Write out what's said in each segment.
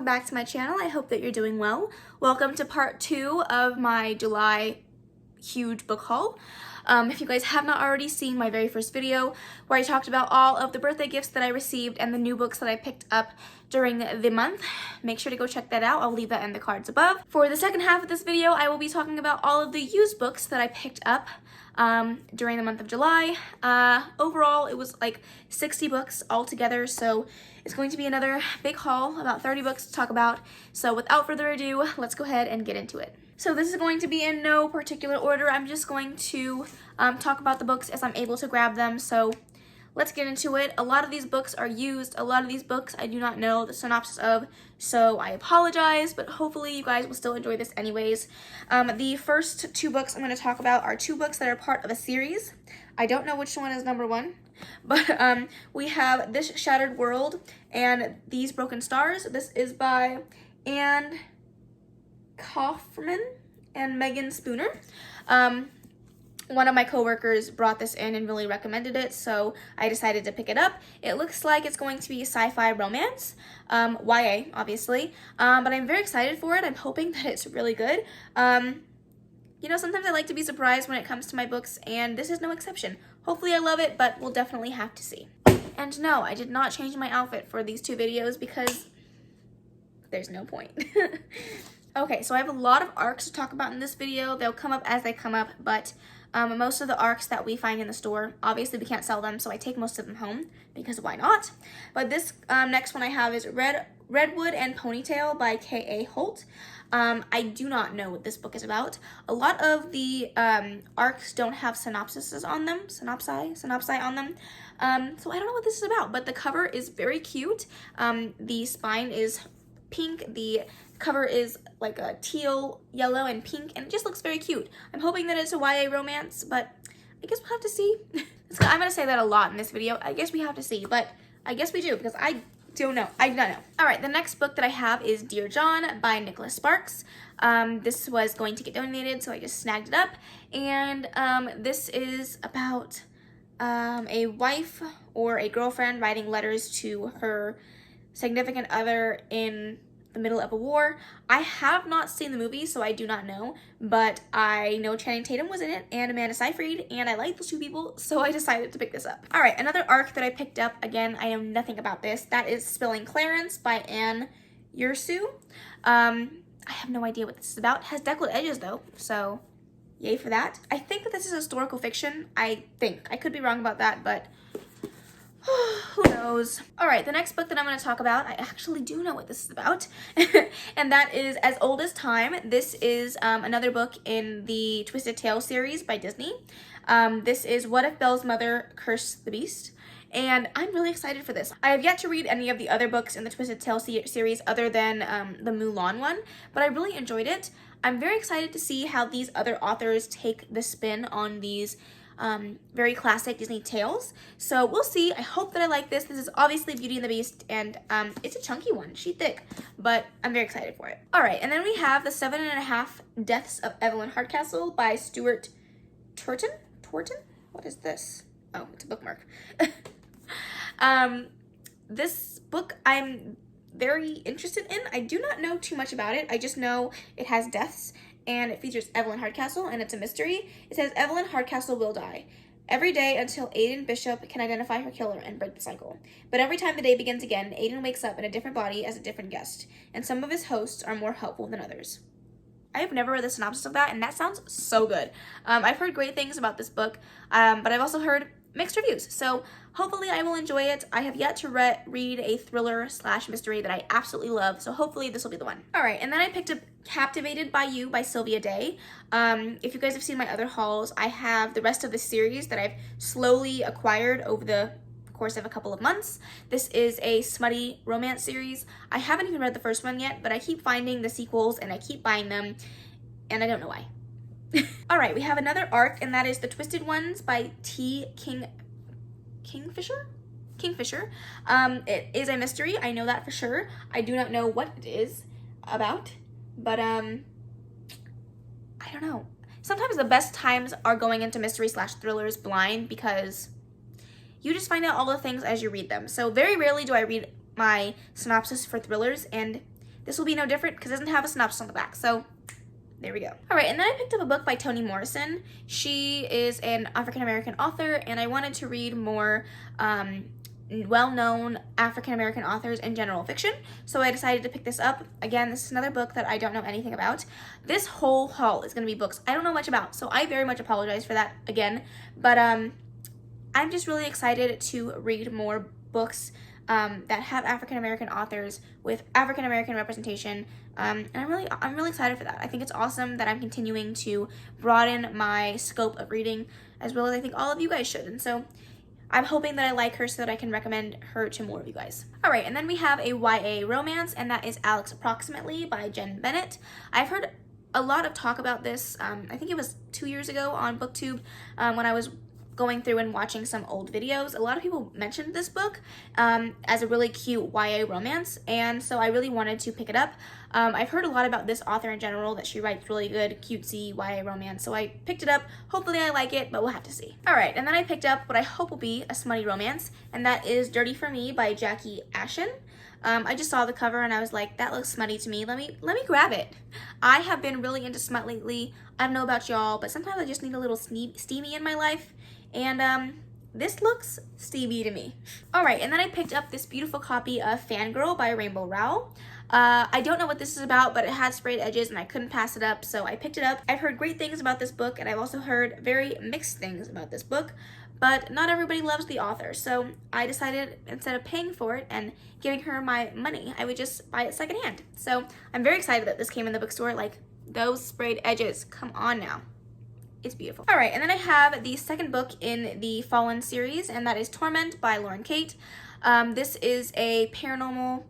welcome back to my channel. I hope that you're doing well. Welcome to part 2 of my July huge book haul. If you guys have not already seen my very first video where I talked about all of the birthday gifts that I received and the new books that I picked up during the month, make sure to go check that out. I'll leave that in the cards above. For the second half of this video, I will be talking about all of the used books that I picked up during the month of July. Overall, it was like 60 books altogether, so it's going to be another big haul, about 30 books to talk about. So without further ado, let's go ahead and get into it. So this is going to be in no particular order. I'm just going to talk about the books as I'm able to grab them. So let's get into it. A lot of these books are used. A lot of these books I do not know the synopsis of, so I apologize, but hopefully you guys will still enjoy this anyways. The first 2 books I'm going to talk about are 2 books that are part of a series. I don't know which one is number 1, but we have This Shattered World and These Broken Stars. This is by Anne Kaufman and Megan Spooner. One of my coworkers brought this in and really recommended it, so I decided to pick it up. It looks like it's going to be a sci-fi romance, YA, obviously, but I'm very excited for it. I'm hoping that it's really good. You know, sometimes I like to be surprised when it comes to my books, and this is no exception. Hopefully I love it, but we'll definitely have to see. And no, I did not change my outfit for these 2 videos because there's no point. Okay, so I have a lot of arcs to talk about in this video. They'll come up as they come up, but most of the arcs that we find in the store, obviously we can't sell them, so I take most of them home, because why not? But this next one I have is Redwood and Ponytail by K.A. Holt. I do not know what this book is about. A lot of the arcs don't have synopsises on them, synopsi on them. So I don't know what this is about, but the cover is very cute. The spine is pink. The cover is like a teal, yellow, and pink, and it just looks very cute. I'm hoping that it's a YA romance, but I guess we'll have to see. I'm gonna say that a lot in this video. I guess we have to see, but I guess we do, because I don't know. I don't know. All right, the next book that I have is Dear John by Nicholas Sparks. This was going to get donated, so I just snagged it up, and this is about a wife or a girlfriend writing letters to her significant other in the middle of a war. I have not seen the movie, so I do not know, but I know Channing Tatum was in it and Amanda Seyfried, and I like those 2 people, so I decided to pick this up. All right, another arc that I picked up, again, I know nothing about this, that is Spilling Clarence by Anne Yersu. I have no idea what this is about. It has deckled edges though, so yay for that. I think that this is historical fiction. I think. I could be wrong about that, but who knows? All right, the next book that I'm going to talk about, I actually do know what this is about, and that is As Old as Time. This is another book in the Twisted Tales series by Disney. This is What If Belle's Mother Cursed the Beast, and I'm really excited for this. I have yet to read any of the other books in the Twisted Tales series other than the Mulan one, but I really enjoyed it. I'm very excited to see how these other authors take the spin on these very classic Disney tales. So we'll see. I hope that I like this. This is obviously Beauty and the Beast, and it's a chunky one. She's thick, but I'm very excited for it. All right, and then we have The 7.5 Deaths of Evelyn Hardcastle by Stuart Turton? What is this? Oh, it's a bookmark. This book I'm very interested in. I do not know too much about it. I just know it has deaths, and it features Evelyn Hardcastle, and it's a mystery. It says Evelyn Hardcastle will die every day until Aiden Bishop can identify her killer and break the cycle. But every time the day begins again, Aiden wakes up in a different body as a different guest, and some of his hosts are more helpful than others. I have never read the synopsis of that, and that sounds so good. I've heard great things about this book, but I've also heard mixed reviews, so hopefully I will enjoy it. I have yet to read a thriller / mystery that I absolutely love, so hopefully this will be the one. All right, and then I picked up Captivated by You by Sylvia Day. If you guys have seen my other hauls, I have the rest of the series that I've slowly acquired over the course of a couple of months. This is a smutty romance series. I haven't even read the first one yet, but I keep finding the sequels and I keep buying them, and I don't know why. All right, we have another arc, and that is The Twisted Ones by Kingfisher. It is a mystery. I know that for sure. I do not know what it is about, but I don't know. Sometimes the best times are going into mystery / thrillers blind, because you just find out all the things as you read them. So very rarely do I read my synopsis for thrillers, and this will be no different because it doesn't have a synopsis on the back. So there we go. All right, and then I picked up a book by Toni Morrison. She is an African-American author, and I wanted to read more well-known African-American authors in general fiction, so I decided to pick this up. Again, this is another book that I don't know anything about. This whole haul is going to be books I don't know much about, so I very much apologize for that again, but I'm just really excited to read more books that have African-American authors with African-American representation, and I'm really excited for that. I think it's awesome that I'm continuing to broaden my scope of reading, as well as I think all of you guys should, and so I'm hoping that I like her so that I can recommend her to more of you guys. All right, and then we have a YA romance, and that is Alex Approximately by Jen Bennett. I've heard a lot of talk about this. I think it was 2 years ago on BookTube when I was going through and watching some old videos. A lot of people mentioned this book as a really cute YA romance, and so I really wanted to pick it up. I've heard a lot about this author in general, that she writes really good, cutesy YA romance, so I picked it up. Hopefully I like it, but we'll have to see. All right, and then I picked up what I hope will be a smutty romance, and that is Dirty for Me by Jackie Ashen. I just saw the cover and I was like, that looks smutty to me. Let me grab it. I have been really into smut lately. I don't know about y'all, but sometimes I just need a little steamy in my life. And this looks steamy to me. All right, and then I picked up this beautiful copy of Fangirl by Rainbow Rowell. I don't know what this is about, but it had sprayed edges and I couldn't pass it up, so I picked it up. I've heard great things about this book, and I've also heard very mixed things about this book, but not everybody loves the author, so I decided instead of paying for it and giving her my money, I would just buy it secondhand. So I'm very excited that this came in the bookstore. Like, those sprayed edges, come on now. It's beautiful. All right, and then I have the second book in the Fallen series, and that is Torment by Lauren Kate. This is a paranormal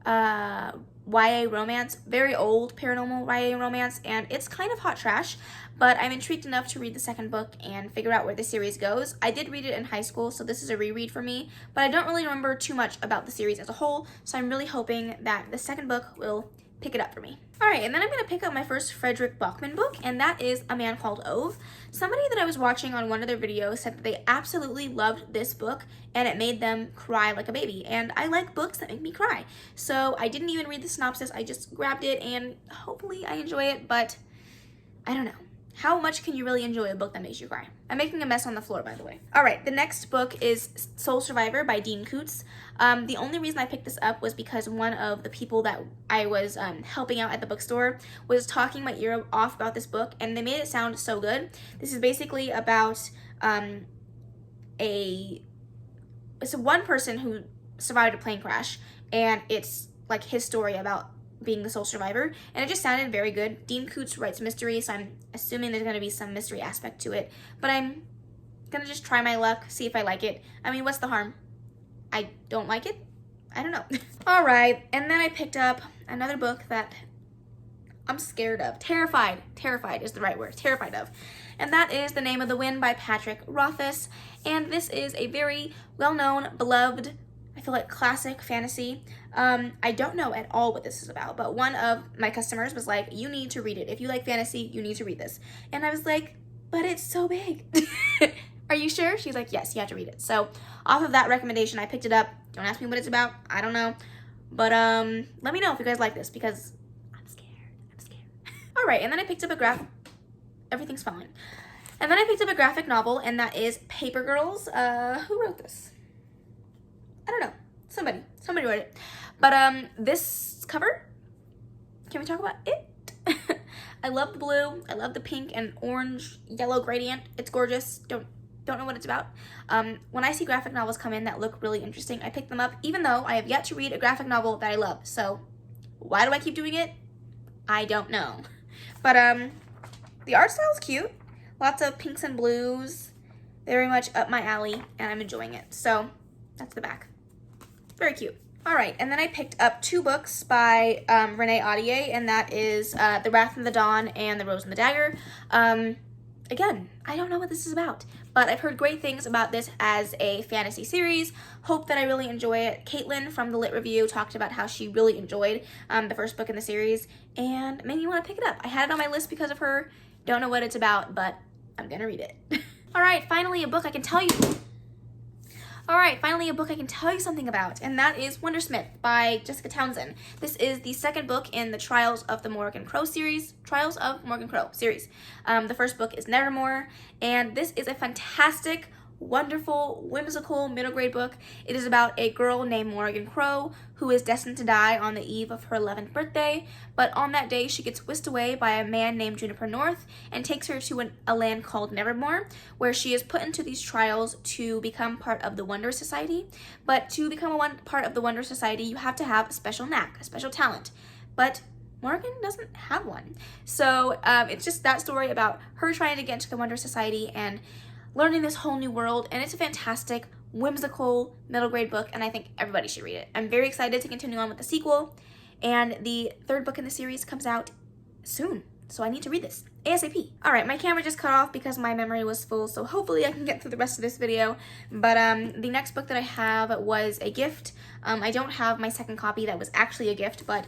YA romance, very old paranormal YA romance, and it's kind of hot trash, but I'm intrigued enough to read the second book and figure out where the series goes. I did read it in high school, so this is a reread for me, but I don't really remember too much about the series as a whole, so I'm really hoping that the second book will pick it up for me. All right, and then I'm going to pick up my first Frederick Bachman book, and that is A Man Called Ove. Somebody that I was watching on one of their videos said that they absolutely loved this book, and it made them cry like a baby, and I like books that make me cry. So I didn't even read the synopsis, I just grabbed it, and hopefully I enjoy it, but I don't know. How much can you really enjoy a book that makes you cry? I'm making a mess on the floor, by the way. All right, the next book is Soul Survivor by Dean Koontz. The only reason I picked this up was because one of the people that I was helping out at the bookstore was talking my ear off about this book, and they made it sound so good. This is basically about it's one person who survived a plane crash, and it's like his story about being the sole survivor, and it just sounded very good. Dean Koontz writes mystery, so I'm assuming there's going to be some mystery aspect to it, but I'm going to just try my luck, see if I like it. I mean, what's the harm? I don't like it? I don't know. All right, and then I picked up another book that I'm scared of. Terrified is the right word, terrified of. And that is The Name of the Wind by Patrick Rothfuss, and this is a very well-known, beloved, I feel like classic fantasy. I don't know at all what this is about, but one of my customers was like, you need to read it. If you like fantasy, you need to read this. And I was like, but it's so big. Are you sure? She's like, yes, you have to read it. So off of that recommendation, I picked it up. Don't ask me what it's about. I don't know. But let me know if you guys like this, because I'm scared. All right, and then I picked up everything's fine. And then I picked up a graphic novel, and that is Paper Girls. Who wrote this? I don't know. Somebody wrote it. But this cover, can we talk about it? I love the blue. I love the pink and orange yellow gradient. It's gorgeous. Don't know what it's about. When I see graphic novels come in that look really interesting, I pick them up, even though I have yet to read a graphic novel that I love. So why do I keep doing it? I don't know. But the art style is cute. Lots of pinks and blues. Very much up my alley, and I'm enjoying it. So that's the back. Very cute. All right, and then I picked up two books by Renee Audier, and that is The Wrath of the Dawn and The Rose and the Dagger. Again, I don't know what this is about, but I've heard great things about this as a fantasy series. Hope that I really enjoy it. Caitlin from the Lit Review talked about how she really enjoyed the first book in the series, and made me want to pick it up. I had it on my list because of her. Don't know what it's about, but I'm gonna read it. All right, finally a book I can tell you. All right, finally a book I can tell you something about, and that is Wondersmith by Jessica Townsend. This is the second book in the Trials of Morgan Crow series. The first book is Nevermore, and this is a fantastic, wonderful, whimsical middle grade book. It is about a girl named Morgan Crow who is destined to die on the eve of her 11th birthday, but on that day she gets whisked away by a man named Juniper North and takes her to a land called Nevermore, where she is put into these trials to become part of the Wonder Society. But to become part of the Wonder Society, you have to have a special knack, a special talent. But Morgan doesn't have one. So it's just that story about her trying to get into the Wonder Society and learning this whole new world, and it's a fantastic, whimsical middle grade book, and I think everybody should read it. I'm very excited to continue on with the sequel, and the third book in the series comes out soon, so I need to read this ASAP. All right, my camera just cut off because my memory was full, so hopefully I can get through the rest of this video, but the next book that I have was a gift. I don't have my second copy that was actually a gift, but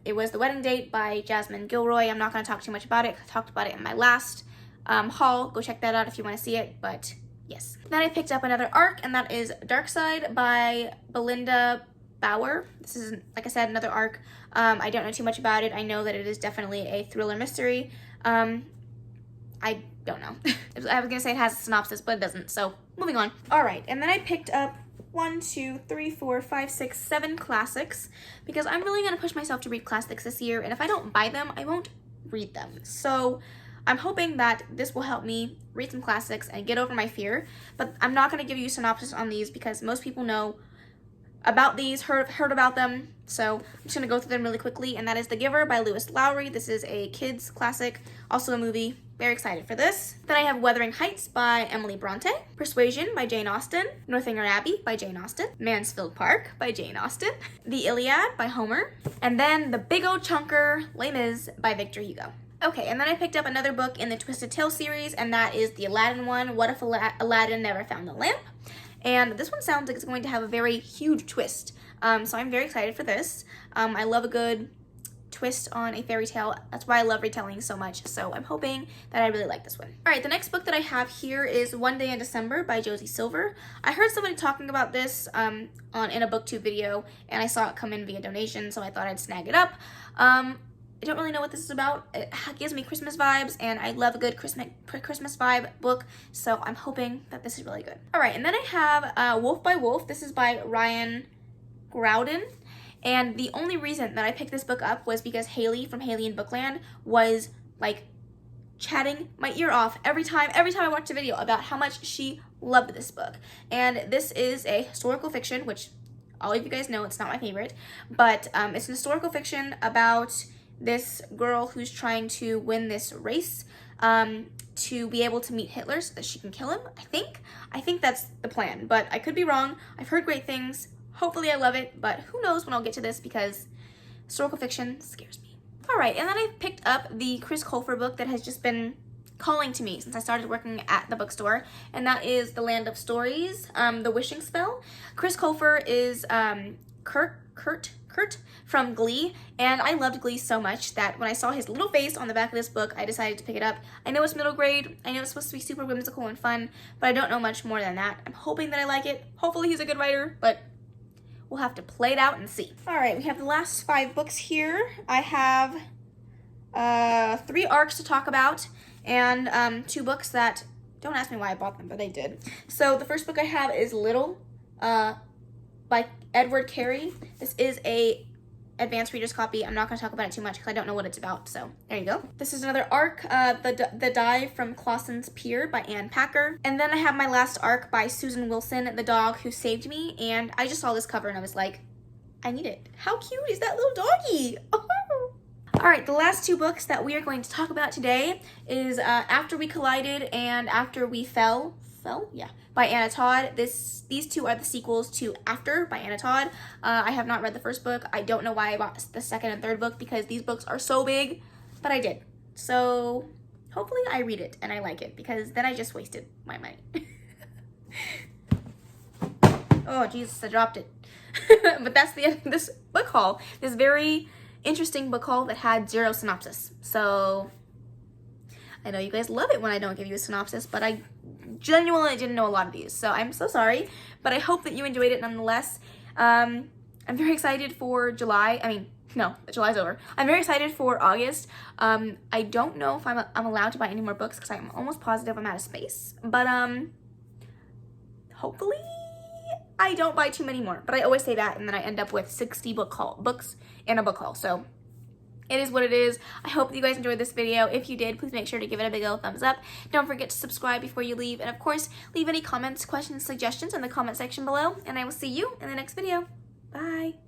it was The Wedding Date by Jasmine Gilroy. I'm not going to talk too much about it. I talked about it in my last haul. Go check that out if you want to see it, but yes. Then I picked up another arc, and that is Dark Side by Belinda Bauer. This is, like I said, another arc. I don't know too much about it. I know that it is definitely a thriller mystery. I don't know. I was gonna say it has a synopsis, but it doesn't, so moving on. All right, and then I picked up 1, 2, 3, 4, 5, 6, 7 classics, because I'm really gonna push myself to read classics this year, and if I don't buy them, I won't read them. So I'm hoping that this will help me read some classics and get over my fear, but I'm not going to give you a synopsis on these because most people know about these, heard about them, so I'm just going to go through them really quickly, and that is The Giver by Lewis Lowry. This is a kids classic, also a movie. Very excited for this. Then I have Wuthering Heights by Emily Bronte, Persuasion by Jane Austen, Northanger Abbey by Jane Austen, Mansfield Park by Jane Austen, The Iliad by Homer, and then the big old chunker, Les Mis by Victor Hugo. Okay, and then I picked up another book in the Twisted Tale series, and that is the Aladdin one, What If Aladdin Never Found the Lamp? And this one sounds like it's going to have a very huge twist, so I'm very excited for this. I love a good twist on a fairy tale. That's why I love retelling so much, so I'm hoping that I really like this one. All right, the next book that I have here is One Day in December by Josie Silver. I heard somebody talking about this in a booktube video, and I saw it come in via donation, so I thought I'd snag it up. I don't really know what this is about. It gives me Christmas vibes, and I love a good Christmas vibe book, so I'm hoping that this is really good. All right, and then I have Wolf by Wolf. This is by Ryan Groudon, and the only reason that I picked this book up was because Haley from Haley in Bookland was like chatting my ear off every time I watched a video about how much she loved this book. And this is a historical fiction, which all of you guys know it's not my favorite, but it's an historical fiction about this girl who's trying to win this race to be able to meet Hitler so that she can kill him, I think that's the plan, but I could be wrong. I've heard great things. Hopefully I love it, but who knows when I'll get to this because historical fiction scares me. All right, and then I picked up the Chris Colfer book that has just been calling to me since I started working at the bookstore, and that is The Land of Stories, The Wishing Spell. Chris Colfer is Kurt from Glee, and I loved Glee so much that when I saw his little face on the back of this book, I decided to pick it up. I know it's middle grade, I know it's supposed to be super whimsical and fun, but I don't know much more than that. I'm hoping that I like it. Hopefully he's a good writer, but we'll have to play it out and see. All right, we have the last 5 books here. I have 3 arcs to talk about, and 2 books that, don't ask me why I bought them, but I did. So the first book I have is Little, by Edward Carey. This is a advanced reader's copy. I'm not going to talk about it too much because I don't know what it's about, so there you go. This is another arc, The Dive from Clawson's Pier by Anne Packer. And then I have my last arc by Susan Wilson, The Dog Who Saved Me, and I just saw this cover and I was like, I need it. How cute is that little doggy? Oh. All right, the last 2 books that we are going to talk about today is After We Collided and After We Fell, yeah, by Anna Todd. These 2 are the sequels to After by Anna Todd. I have not read the first book. I don't know why I bought the second and third book because these books are so big, but I did. So hopefully I read it and I like it because then I just wasted my money. Oh, Jesus, I dropped it. But that's the end of this book haul. This very interesting book haul that had 0 synopsis. So I know you guys love it when I don't give you a synopsis, but I genuinely didn't know a lot of these, so I'm so sorry, but I hope that you enjoyed it nonetheless. I'm very excited for July. I mean, no, July's over. I'm very excited for August. I don't know if I'm allowed to buy any more books because I'm almost positive I'm out of space, but hopefully I don't buy too many more. But I always say that, and then I end up with 60 books in a book haul, so it is what it is. I hope that you guys enjoyed this video. If you did, please make sure to give it a big old thumbs up. Don't forget to subscribe before you leave. And of course, leave any comments, questions, suggestions in the comment section below. And I will see you in the next video. Bye.